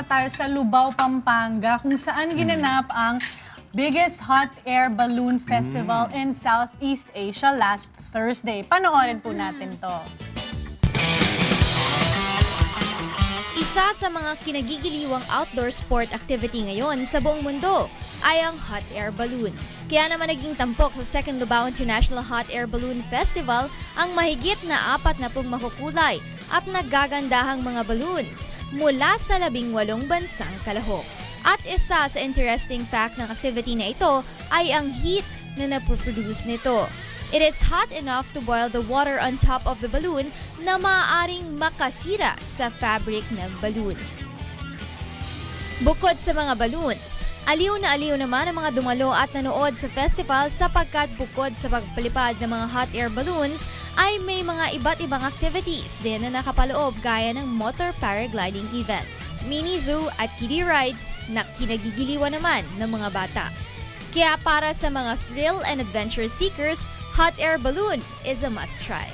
tayo sa Lubao, Pampanga, kung saan ginanap ang biggest hot air balloon festival in Southeast Asia last Thursday. Panoorin po natin to. Isa sa mga kinagigiliwang outdoor sport activity ngayon sa buong mundo ay ang hot air balloon. Kaya naman naging tampok sa Second Lubao International Hot Air Balloon Festival ang mahigit na 40 makukulay at nagagandahang mga balloons mula sa 18 bansang kalahok. At isa sa interesting fact ng activity na ito ay ang heat na napoproduce nito. It is hot enough to boil the water on top of the balloon na maaaring makasira sa fabric ng balloon. Bukod sa mga balloons, aliw naman ang mga dumalo at nanood sa festival sapagkat bukod sa pagpalipad ng mga hot air balloons ay may mga iba't ibang activities din na nakapaloob gaya ng motor paragliding event, mini zoo at kiddie rides na kinagigiliwan naman ng mga bata. Kaya para sa mga thrill and adventure seekers, hot air balloon is a must-try.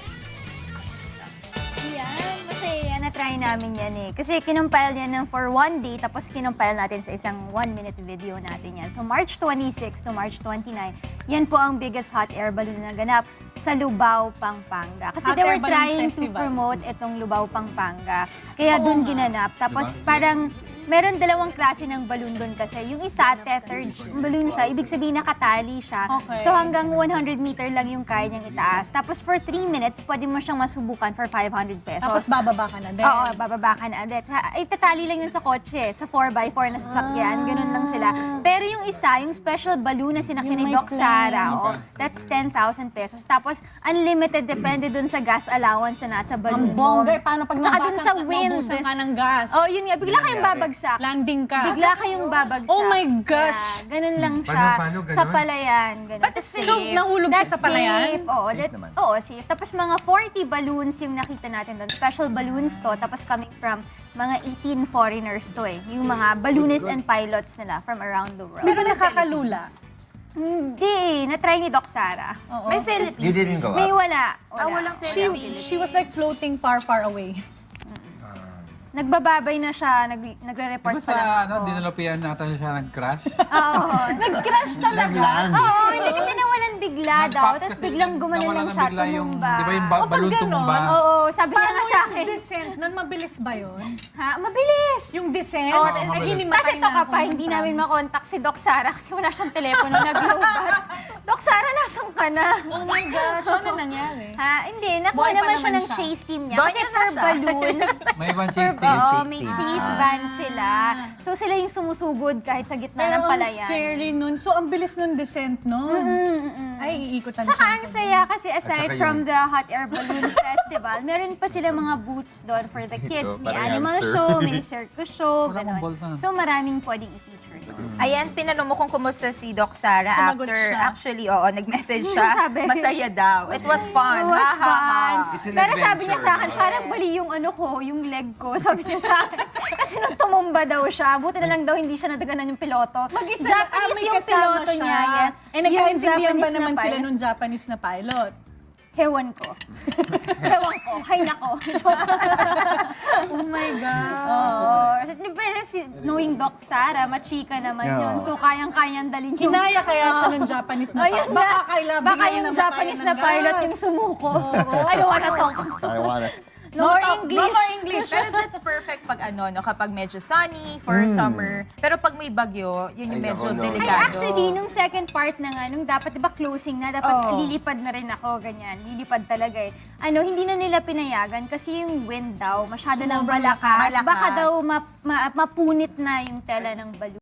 Yan, masaya. Na-try namin yan eh. Kasi kinumpile yan ng for one day, tapos kinumpile natin sa isang 1-minute video natin yan. So March 26 to March 29, yan po ang biggest hot air balloon na ganap sa Lubao, Pampanga. Kasi Hot they air were balloon trying to festival. promote itong Lubao, Pampanga. Kaya dun nga. ginanap. Tapos parang meron dalawang klase ng balloon doon kasi. Yung isa, tethered balloon siya. Ibig sabihin nakatali siya. Okay. So hanggang 100 meter lang yung kaya niyang itaas. Tapos for 3 minutes, pwede mo siyang masubukan for 500 pesos. Tapos bababa ka na din. Oo, bababa ka na ulit. Itatali lang yun sa kotse, sa 4x4 na sasakyan. Ganun lang sila. Pero yung isa, yung special balloon na sinakyan ni Yung may Doc Sara, flames. that's 10,000 pesos. Tapos unlimited, depende dun sa gas allowance na nasa balloon Ang bongga. mo. Paano pag Tsaka dun sa wind. naubusan ka ng gas? Oh, yun nga, bigla kayong babagsak. Landing ka. Bigla kayong babagsak. Oh my gosh! Yeah, ganun lang siya. Paano, ganun? Sa palayan. Ganun. But so, nahulog siya sa palayan? Safe. Oo, oo, safe. Tapos mga 40 balloons yung nakita natin doon. Special balloons to. Tapos coming from mga 18 foreigners to eh. Yung mga balloonists and pilots nila from around the world. Pero nakakalula. Hindi. Na-try ni Doc Sara. Oo. May Philippines. You didn't go May up? wala. walang She was like floating far, far away. Nagbababay na siya. Di ba Nagre-report pa lang sa ako. dinalopian natin siya nag-crash? Oo. Nag-crash talaga. Oo, hindi kasi nawalan bigla daw. Tapos biglang gumanon lang siya, tumumba. Di ba yung O, pag balloon ganon, tumumba? Oo, sabi niya Paano nga sa yung akin. descent nun? Mabilis ba yun? Ha? Mabilis! Yung descent? Oo, Ay, mabilis. hinimatay Kasi na to ka ako pa, ng hindi namin promise. makontak si Doc Sara kasi wala siyang telepono, nag-lobat. Doc Sara, nasan ka na? Oh my gosh, ano nangyari? Ha? Hindi, nakuha Buhay pa naman siya naman ng siya. chase team niya. Doon Kasi niya na per siya. balloon, May ibang per, chase team. oo, may chase van sila. So sila yung sumusugod kahit sa gitna Pero ng ang palayan. scary nun. So, ang bilis nun descent nun. Ay, iikutan Saka siya. ang saya kasi aside saka from yung- the Hot Air Balloon Festival, meron pa sila mga booths doon for the kids. May parang animal hamster. show, may circus show, Wala akong gano'n. balsa. So maraming pwedeng i-feature doon. Ayan, tinanong mo kung kumusta si Doc Sara Sumagot after. siya. Actually, oo, nag-message siya. Sabi? Masaya daw. It was fun. It was Ha, ha, ha. fun. It's an Pero sabi niya adventure. sa akin, parang bali yung ano ko, yung leg ko. Sabi niya sa akin. Kasi nung tumumba daw siya, buti na lang daw hindi siya nadaganan yung piloto. Mag-isa Japanese may yung kasama piloto siya. niya, yes. Eh, nagkaintindihan Yung ba Japanese naman na sila pilot. nung Japanese na pilot? Hewan ko. Hewan ko. Hay nako. Oh my God. Oo. Pero si knowing Doc Sara, machika naman yun. So kayang-kayang dalhin yung... Hinaya kaya siya nung Japanese na pilot? Ayun Baka na. kaila Baka biglang yung namatayan Japanese ng na pilot gas. yung sumuko. I don't wanna talk. I want it. No more No English. more English. Pero that's perfect pag ano, no, kapag medyo sunny for summer. Pero pag may bagyo, yun yung Ay, medyo nako, no. Ay, delikado. actually, nung second part na nga, nung dapat, di ba, closing na, dapat Oo. lilipad na rin ako, ganyan. Lilipad talaga eh. Ano, hindi na nila pinayagan kasi yung wind daw, masyado nang Sobrang malakas. malakas. Baka daw mapunit na yung tela ng balloon.